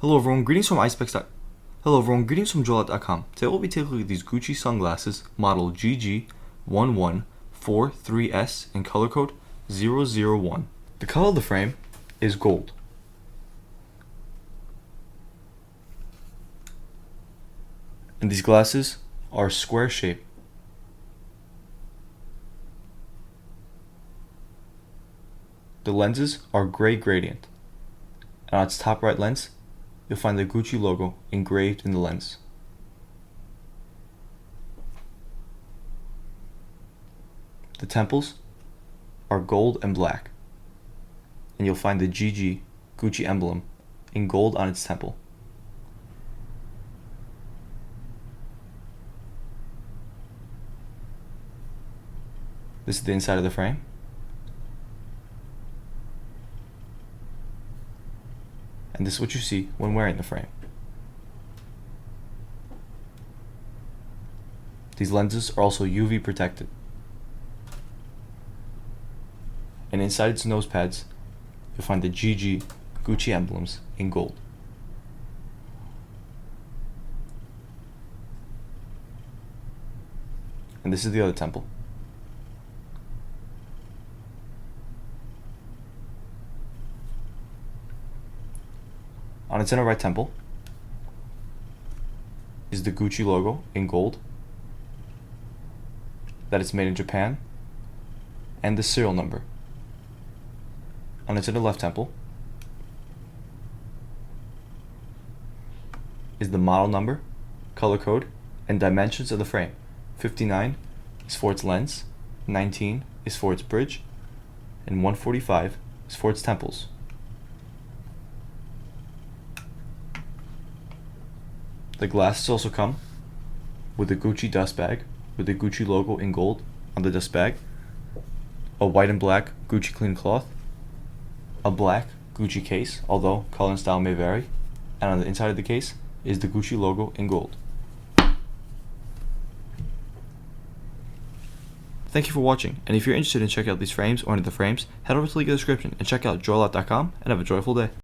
Hello everyone, greetings from JoyLot.com. Today we'll be taking a look at these Gucci sunglasses, model GG1143S in color code 001. The color of the frame is gold. And these glasses are square shaped. The lenses are gray gradient. And on its top right lens, you'll find the Gucci logo engraved in the lens. The temples are gold and black, and you'll find the GG Gucci emblem in gold on its temple. This is the inside of the frame. And this is what you see when wearing the frame. These lenses are also UV protected. And inside its nose pads, you'll find the GG Gucci emblems in gold. And this is the other temple. On its inner right temple is the Gucci logo in gold, that it's made in Japan, and the serial number. On its inner left temple is the model number, color code, and dimensions of the frame. 59 is for its lens, 19 is for its bridge, and 145 is for its temples. The glasses also come with a Gucci dust bag with the Gucci logo in gold on the dust bag, a white and black Gucci clean cloth, a black Gucci case, although color and style may vary, and on the inside of the case is the Gucci logo in gold. Thank you for watching, and if you're interested in checking out these frames or any of the frames, head over to the link in the description and check out JoyLot.com and have a joyful day.